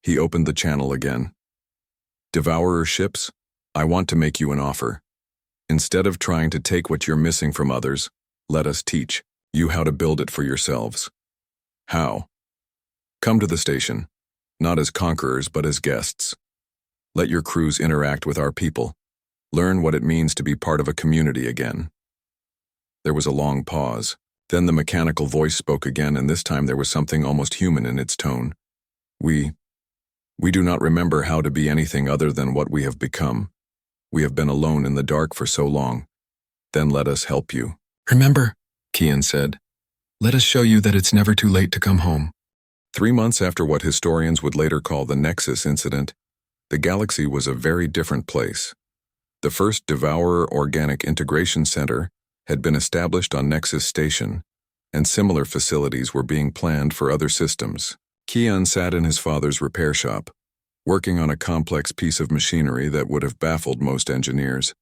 He opened the channel again. Devourer ships, I want to make you an offer. Instead of trying to take what you're missing from others, let us teach you how to build it for yourselves. How? Come to the station, not as conquerors but as guests. Let your crews interact with our people. Learn what it means to be part of a community again. There was a long pause. Then the mechanical voice spoke again, and this time there was something almost human in its tone. We do not remember how to be anything other than what we have become. We have been alone in the dark for so long. Then let us help you. Remember, Kian said, let us show you that it's never too late to come home. 3 months after what historians would later call the Nexus incident, the galaxy was a very different place. The first Devourer Organic Integration Center had been established on Nexus Station, and similar facilities were being planned for other systems. Kian sat in his father's repair shop, working on a complex piece of machinery that would have baffled most engineers.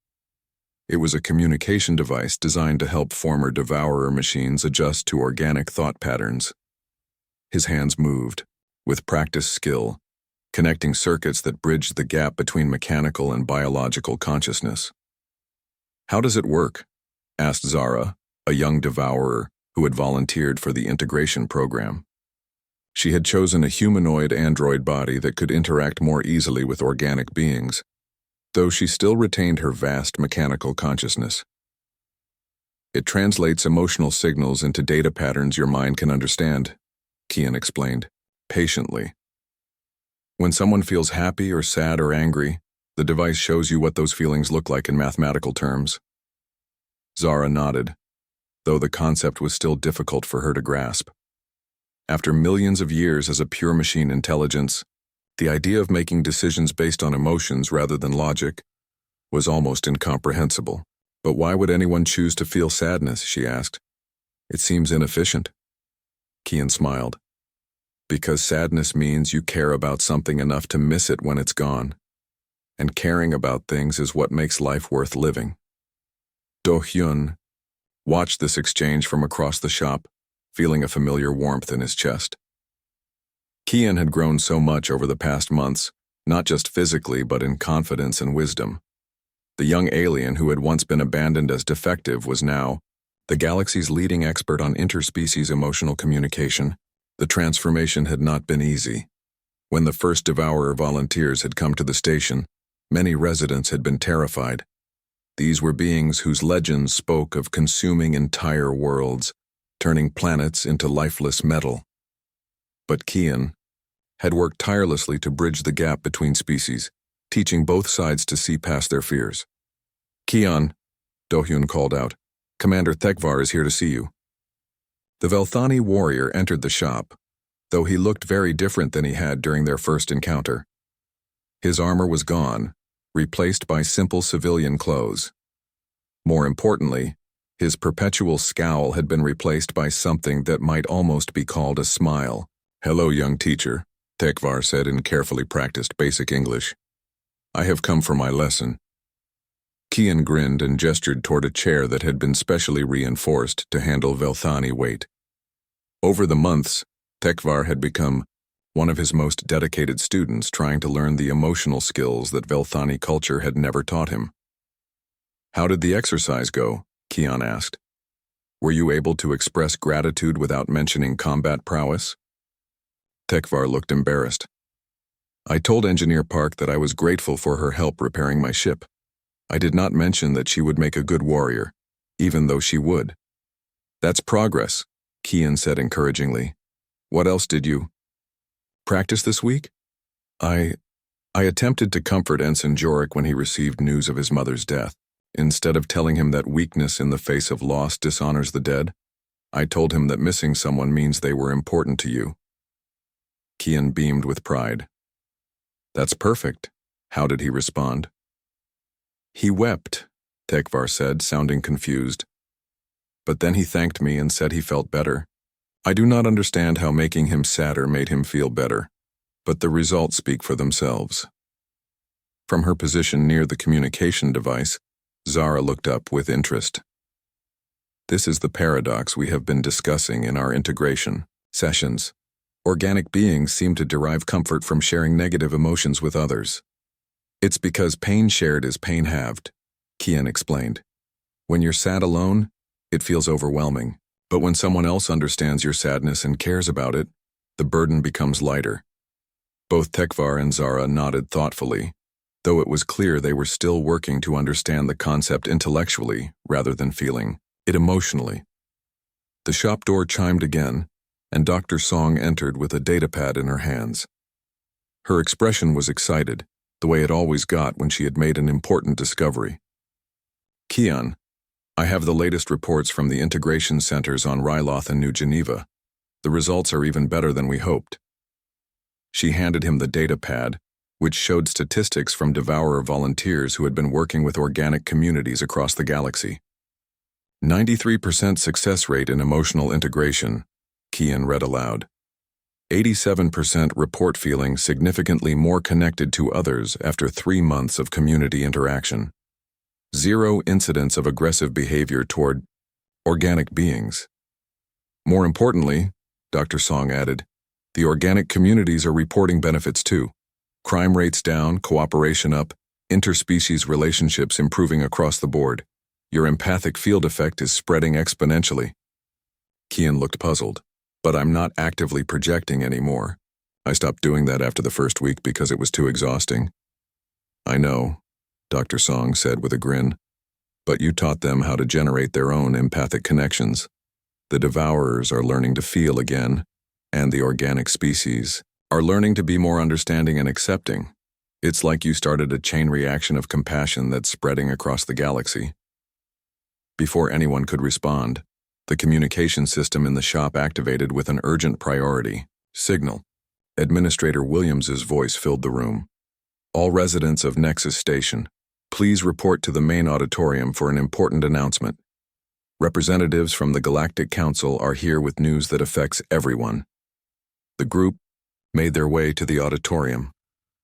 It was a communication device designed to help former Devourer machines adjust to organic thought patterns. His hands moved, with practiced skill, connecting circuits that bridged the gap between mechanical and biological consciousness. How does it work? Asked Zara, a young Devourer who had volunteered for the integration program. She had chosen a humanoid android body that could interact more easily with organic beings, though she still retained her vast mechanical consciousness. It translates emotional signals into data patterns your mind can understand, Kian explained, patiently. When someone feels happy or sad or angry, the device shows you what those feelings look like in mathematical terms. Zara nodded, though the concept was still difficult for her to grasp. After millions of years as a pure machine intelligence, the idea of making decisions based on emotions rather than logic was almost incomprehensible. But why would anyone choose to feel sadness, she asked. It seems inefficient. Kian smiled. Because sadness means you care about something enough to miss it when it's gone. And caring about things is what makes life worth living. Do-hyun watched this exchange from across the shop, feeling a familiar warmth in his chest. Kian had grown so much over the past months, not just physically but in confidence and wisdom. The young alien who had once been abandoned as defective was now the galaxy's leading expert on interspecies emotional communication. The transformation had not been easy. When the first Devourer volunteers had come to the station, many residents had been terrified. These were beings whose legends spoke of consuming entire worlds, turning planets into lifeless metal. But Kian had worked tirelessly to bridge the gap between species, teaching both sides to see past their fears. Kian, Do-hyun called out, Commander Thekvar is here to see you. The Velthani warrior entered the shop, though he looked very different than he had during their first encounter. His armor was gone, replaced by simple civilian clothes. More importantly, His perpetual scowl had been replaced by something that might almost be called a smile. "Hello, young teacher," Tekvar said in carefully practiced basic English. "I have come for my lesson." Kian grinned and gestured toward a chair that had been specially reinforced to handle Velthani weight. Over the months, Tekvar had become one of his most dedicated students, trying to learn the emotional skills that Velthani culture had never taught him. "How did the exercise go?" Kian asked. "Were you able to express gratitude without mentioning combat prowess?" Tekvar looked embarrassed. "I told Engineer Park that I was grateful for her help repairing my ship. I did not mention that she would make a good warrior, even though she would." "That's progress," Kian said encouragingly. "What else did you practice this week?" I attempted to comfort Ensign Jorik when he received news of his mother's death. Instead of telling him that weakness in the face of loss dishonors the dead, I told him that missing someone means they were important to you. Kian beamed with pride. "That's perfect." How did he respond? "He wept," Tekvar said, sounding confused. "But then he thanked me and said he felt better. I do not understand how making him sadder made him feel better, but the results speak for themselves." From her position near the communication device, Zara looked up with interest. "This is the paradox we have been discussing in our integration sessions. Organic beings seem to derive comfort from sharing negative emotions with others. It's because pain shared is pain halved," Kian explained. "When you're sad alone, it feels overwhelming. But when someone else understands your sadness and cares about it, the burden becomes lighter." Both Tekvar and Zara nodded thoughtfully, though it was clear they were still working to understand the concept intellectually rather than feeling it emotionally. The shop door chimed again, and Dr. Song entered with a datapad in her hands. Her expression was excited, the way it always got when she had made an important discovery. "Kian, I have the latest reports from the integration centers on Ryloth and New Geneva. The results are even better than we hoped." She handed him the datapad, which showed statistics from Devourer volunteers who had been working with organic communities across the galaxy. 93% success rate in emotional integration, Kian read aloud. 87% report feeling significantly more connected to others after 3 months of community interaction. 0 incidents of aggressive behavior toward organic beings. More importantly, Dr. Song added, the organic communities are reporting benefits too. Crime rates down, cooperation up, interspecies relationships improving across the board. Your empathic field effect is spreading exponentially. Kian looked puzzled. But I'm not actively projecting anymore. I stopped doing that after the first week because it was too exhausting. I know, Dr. Song said with a grin. But you taught them how to generate their own empathic connections. The Devourers are learning to feel again, and the organic species are learning to be more understanding and accepting. It's like you started a chain reaction of compassion that's spreading across the galaxy. Before anyone could respond, the communication system in the shop activated with an urgent priority. Signal. Administrator Williams's voice filled the room. All residents of Nexus Station, please report to the main auditorium for an important announcement. Representatives from the Galactic Council are here with news that affects everyone. The group made their way to the auditorium,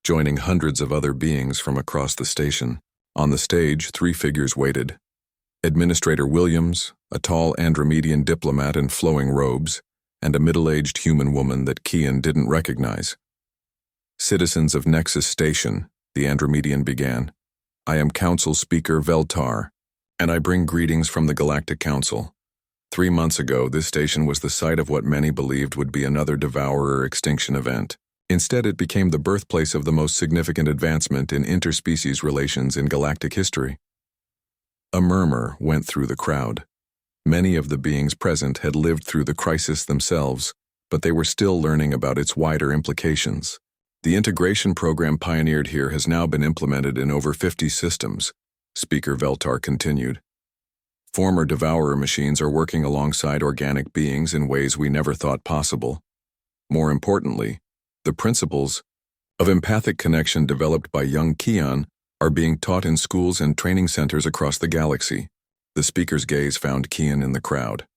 joining hundreds of other beings from across the station. On the stage, 3 figures waited. Administrator Williams, a tall Andromedian diplomat in flowing robes, and a middle-aged human woman that Kian didn't recognize. Citizens of Nexus Station, the Andromedian began. I am Council Speaker Veltar, and I bring greetings from the Galactic Council. 3 months ago, this station was the site of what many believed would be another Devourer extinction event. Instead, it became the birthplace of the most significant advancement in interspecies relations in galactic history. A murmur went through the crowd. Many of the beings present had lived through the crisis themselves, but they were still learning about its wider implications. The integration program pioneered here has now been implemented in over 50 systems, Speaker Veltar continued. Former Devourer machines are working alongside organic beings in ways we never thought possible. More importantly, the principles of empathic connection developed by young Kian are being taught in schools and training centers across the galaxy. The speaker's gaze found Kian in the crowd.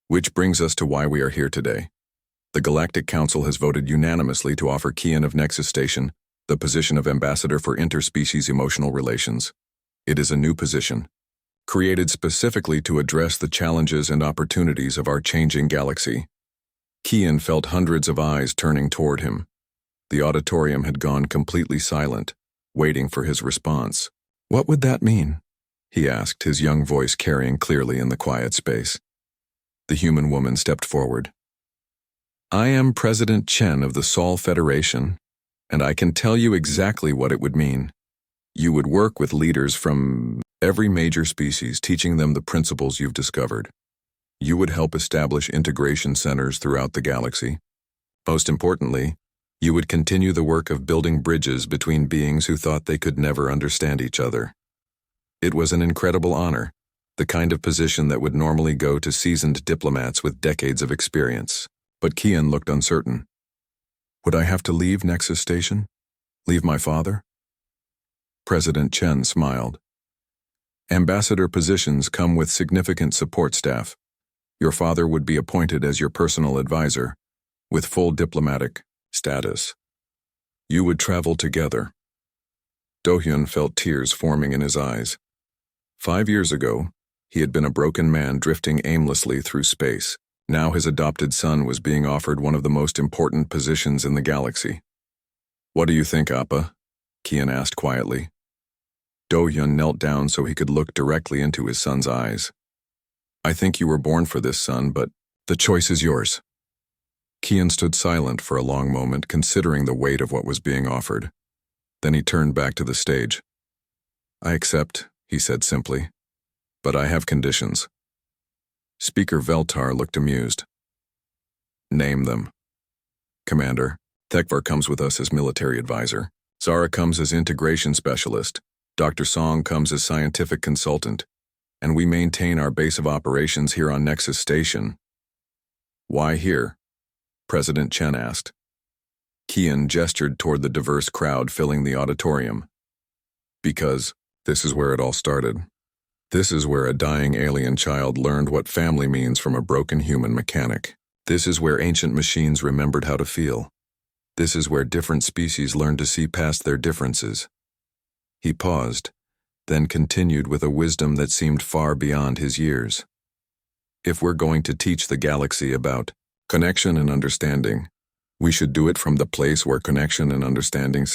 Which brings us to why we are here today. The Galactic Council has voted unanimously to offer Kian of Nexus Station the position of Ambassador for Interspecies Emotional Relations. It is a new position, created specifically to address the challenges and opportunities of our changing galaxy. Kian felt hundreds of eyes turning toward him. The auditorium had gone completely silent, waiting for his response. What would that mean? He asked, his young voice carrying clearly in the quiet space. The human woman stepped forward. I am President Chen of the Sol Federation, and I can tell you exactly what it would mean. You would work with leaders from every major species, teaching them the principles you've discovered. You would help establish integration centers throughout the galaxy. Most importantly, you would continue the work of building bridges between beings who thought they could never understand each other. It was an incredible honor, the kind of position that would normally go to seasoned diplomats with decades of experience. But Kian looked uncertain. Would I have to leave Nexus Station? Leave my father? President Chen smiled. Ambassador positions come with significant support staff. Your father would be appointed as your personal advisor, with full diplomatic status. You would travel together. Do-hyun felt tears forming in his eyes. 5 years ago, he had been a broken man drifting aimlessly through space. Now his adopted son was being offered one of the most important positions in the galaxy. What do you think, Appa? Kian asked quietly. Do-hyun knelt down so he could look directly into his son's eyes. I think you were born for this, son, but the choice is yours. Kian stood silent for a long moment, considering the weight of what was being offered. Then he turned back to the stage. I accept, he said simply, but I have conditions. Speaker Veltar looked amused. Name them. Commander, Thekvar comes with us as military advisor. Zara comes as integration specialist. Dr. Song comes as scientific consultant. And we maintain our base of operations here on Nexus Station. Why here? President Chen asked. Kian gestured toward the diverse crowd filling the auditorium. Because this is where it all started. This is where a dying alien child learned what family means from a broken human mechanic. This is where ancient machines remembered how to feel. This is where different species learned to see past their differences. He paused, then continued with a wisdom that seemed far beyond his years. If we're going to teach the galaxy about connection and understanding, we should do it from the place where connection and understanding